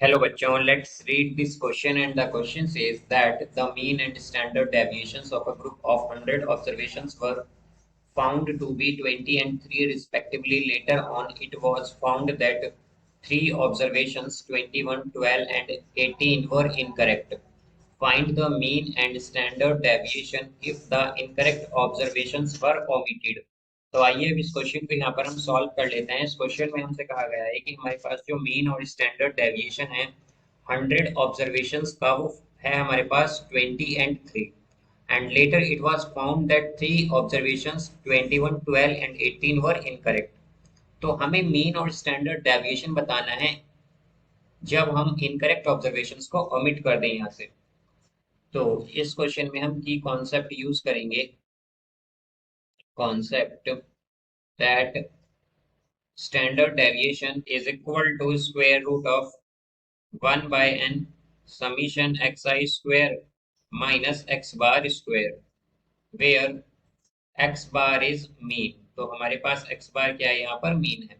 Hello बच्चों, let's read this question and the question says that the mean and standard deviations of a group of 100 observations were found to be 20 and 3 respectively. Later on, it was found that 3 observations 21, 12 and 18 were incorrect. Find the mean and standard deviation if the incorrect observations were omitted. तो आइए अब इस question को यहाँ पर हम solve कर लेते हैं। इस क्वेश्चन में हमसे कहा गया है कि हमारे पास जो मीन और स्टैंडर्ड डेविएशन है 100 ऑब्जर्वेशंस का, वो है हमारे पास 20 and 3 and later it was found that 3 observations 21, 12 and 18 were incorrect. तो हमें मीन और स्टैंडर्ड डेविएशन बताना है जब हम इनकरेक्ट ऑब्जर्वेशंस को ओमिट कर दें यहाँ से। तो इस क्वेश्चन में हम की कॉन्सेप्ट यूज करेंगे, concept that standard deviation is equal to square root of 1 by n summation xi square minus x bar square, where x bar is mean. तो हमारे पास x bar क्या है, यहाँ पर मीन है।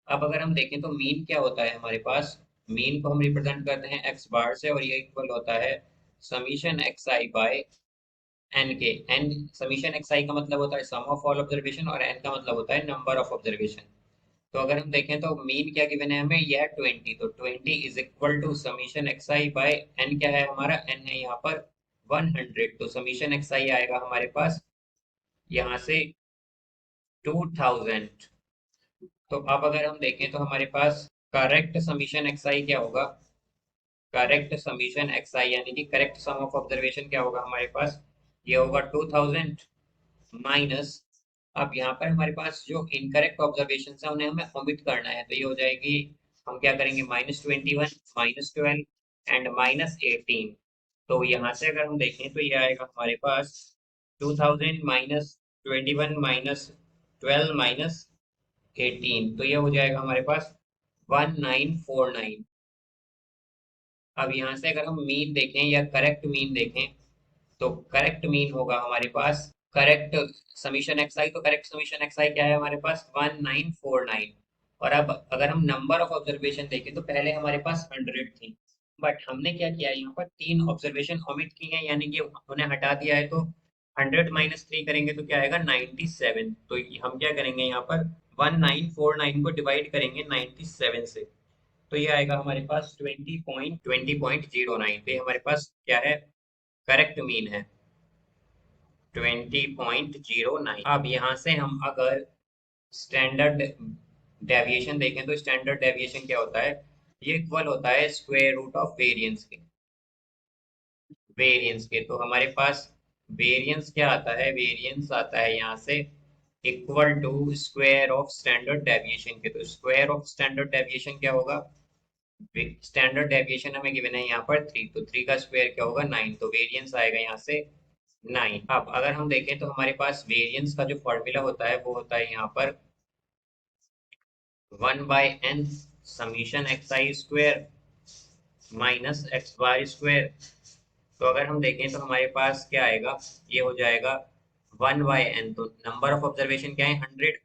अब अगर हम देखें तो मीन क्या होता है हमारे पास, मीन को हम रिप्रेजेंट करते हैं x बार से और ये इक्वल होता है समीशन xi बाय n के। n समीशन xi का मतलब होता है सम ऑफ ऑल ऑब्जर्वेशन और n का मतलब होता है नंबर ऑफ ऑब्जर्वेशन। तो अगर हम देखें तो मीन क्या गिवन है हमें, यह है 20, तो 20 is equal to summation x i by n. क्या है हमारा, एन है यहाँ पर 100, तो समीशन एक्सआई आएगा हमारे पास यहाँ से 2000। तो अब अगर हम देखें तो हमारे पास करेक्ट समीशन एक्सआई क्या होगा, करेक्ट समीशन एक्सआई यानी कि करेक्ट सम ऑफ ऑब्जर्वेशन क्या होगा हमारे पास, ये होगा 2000 माइनस। अब यहाँ पर हमारे पास जो इनकरेक्ट ऑब्जर्वेशन है उन्हें हमें ओमिट करना है, तो ये हो जाएगी, हम क्या करेंगे, -21 -12 एंड -18। तो यहाँ से अगर हम देखें तो ये आएगा हमारे पास 2000 -21 -12 -18, तो ये हो जाएगा हमारे पास 1949। अब यहाँ से अगर हम मीन देखें या करेक्ट मीन देखें तो करेक्ट मीन होगा हमारे पास करेक्ट समीशन एक्स आई, तो करेक्ट समीशन एक्स आई क्या है हमारे पास 1949। और अब अगर हम नंबर ऑफ ऑब्जर्वेशन देखें तो पहले हमारे पास 100 थी, बट हमने क्या किया है यहाँ पर 3 ऑब्जर्वेशन ओमिट की हैं, यानी कि उन्हें हटा दिया है। तो 100 -3 करेंगे तो क्या आएगा 97। तो हम क्या करेंगे यहाँ पर 1949 को डिवाइड करेंगे 97 से, तो ये आएगा हमारे पास 20.09। तो ये हमारे पास क्या है, करेक्ट मीन है 20.09। अब यहाँ से हम अगर स्टैंडर्ड डेविएशन देखें तो स्टैंडर्ड डेविएशन क्या होता है, ये इक्वल होता है स्क्वायर रूट ऑफ वेरिएंस के, वेरिएंस के। तो हमारे पास वेरिएंस क्या आता है, वेरिएंस आता है यहाँ से equal to square of standard deviation के। तो स्क्वायर ऑफ स्टैंडर्ड डेविएशन क्या होगा, स्टैंडर्ड डेविएशन हमें गिवन है यहाँ पर 3, तो 3 का स्क्वायर क्या होगा 9, तो वेरिएंस आएगा यहाँ से 9। अब अगर हम देखें तो हमारे पास वेरिएंस का जो फॉर्मूला होता है वो होता है यहाँ पर 1 bye N summation x i square minus x bar square. तो अगर हम देखें तो हमारे पास क्या आएगा, ये हो जाएगा 1 बाय एन, तो नंबर ऑफ ऑब्जर्वेशन क्या है 100,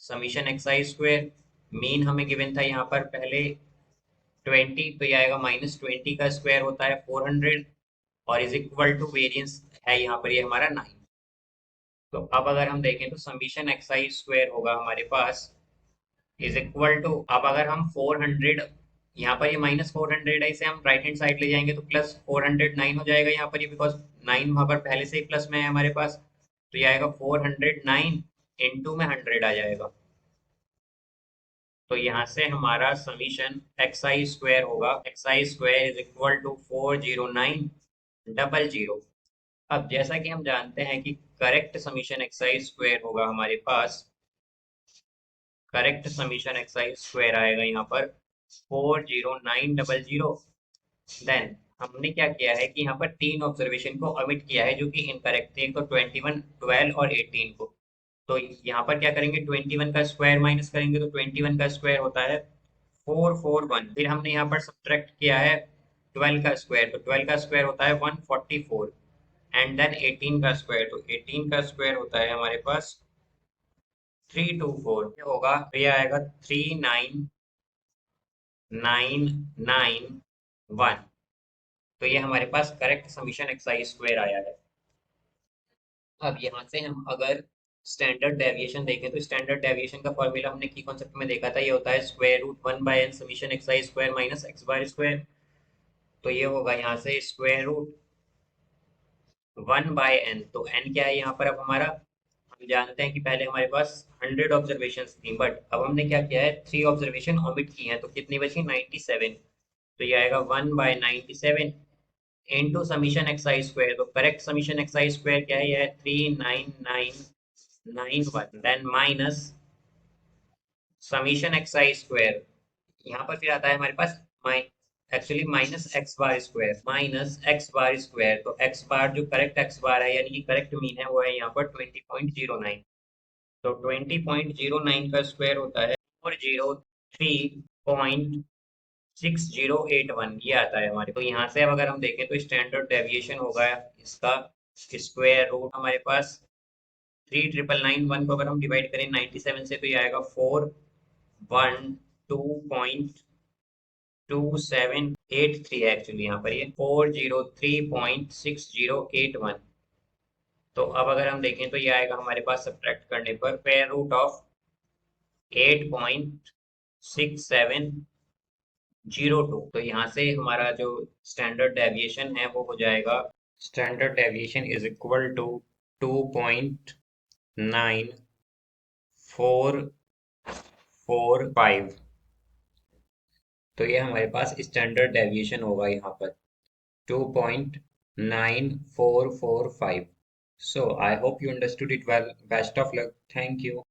summation x i square, mean हमें गिवन था यहाँ पर पहले 20, तो ये आएगा -20 का स्क्वायर होता है 400, और इज इक्वल टू वेरिएंस है यहाँ पर ये हमारा 9। तो अब अगर हम देखें तो समीशन एक्स आई स्क्वायर होगा हमारे पास इज इक्वल टू, अब अगर हम 400, यहाँ पर ये -400 है, इसे हम राइट हैंड साइड ले जाएंगे तो +409 हो जाएगा यहाँ पर ये, बिकॉज 9 वहां पर पहले से ही प्लस में है हमारे पास। तो ये आएगा 409 इंटू में 100 आ जाएगा। तो यहाँ से हमारा समीशन एक्स आई स्क्वायर होगा, x i square is equal to 40900। अब जैसा कि हम जानते हैं कि correct summation x i square होगा हमारे पास, correct summation x i square आएगा यहाँ पर 40900। देन हमने क्या किया है कि यहाँ पर 3 ऑब्जर्वेशन को ओमिट किया है जो कि इनकरेक्ट थे, एक तो 21, 12 और 18 को। तो यहाँ पर क्या करेंगे, 21 का स्क्वायर माइनस करेंगे तो 21 का स्क्वायर होता है 441। फिर हमने यहाँ पर सब्ट्रैक्ट किया है 12 का स्क्वायर, तो 12 का स्क्वायर होता है 144, एंड देन 18 का स्क्वायर, तो 18 का स्क्वायर होता है हमारे पास 324। क्या होगा, तो ये आएगा 991। तो ये हमारे पास करेक्ट समीशन एक्साई स्क्वायर आया है। अब यहाँ से हम अगर स्टैंडर्ड डेविएशन देखें तो स्टैंडर्ड डेविएशन का फॉर्मूला हमने की कॉन्सेप्ट में देखा था, ये होता है square root 1/n summation x i square minus x bar square. तो ये होगा यहाँ से स्क्वायर रूट 1/n। तो n क्या है यहाँ पर अब हमारा, हम जानते हैं कि पहले हमारे पास 100 ऑब्जर्वेशन थी, बट अब हमने क्या किया है, 3 ऑब्जर्वेशन ओमिट की हैं, तो कितनी बची, 97। तो ये आएगा 1/97 into summation x i square. तो correct summation x i square क्या है, यह है 39991, then minus summation x i square. यहाँ पर फिर आता है हमारे पास actually minus x bar square, minus x bar square. तो एक्स बार जो करेक्ट एक्स बार है यानी कि करेक्ट मीन है वो है यहाँ पर 20.09। तो 20.09 का स्क्वायर होता है 403.6081, ये आता है हमारे। तो यहाँ से अब अगर हम देखें तो स्टैंडर्ड डेविएशन होगा इसका स्क्वायर रूट हमारे पास 3,991 को अगर हम डिवाइड करें 97 से तो ये आएगा 412.2783 है एक्चुअली यहाँ पर, ये 403.6081। तो अब अगर हम देखें तो ये आएगा हमारे पास सब्ट्रैक्ट करने पर स्क्वायर रूट ऑफ 8.6702। तो यहाँ से हमारा जो स्टैंडर्ड डेविएशन है वो हो जाएगा, standard deviation is equal to 2.9445। तो ये हमारे पास स्टैंडर्ड डेविएशन होगा यहाँ पर 2.9445। So I hope you understood it well. Best of luck. Thank you.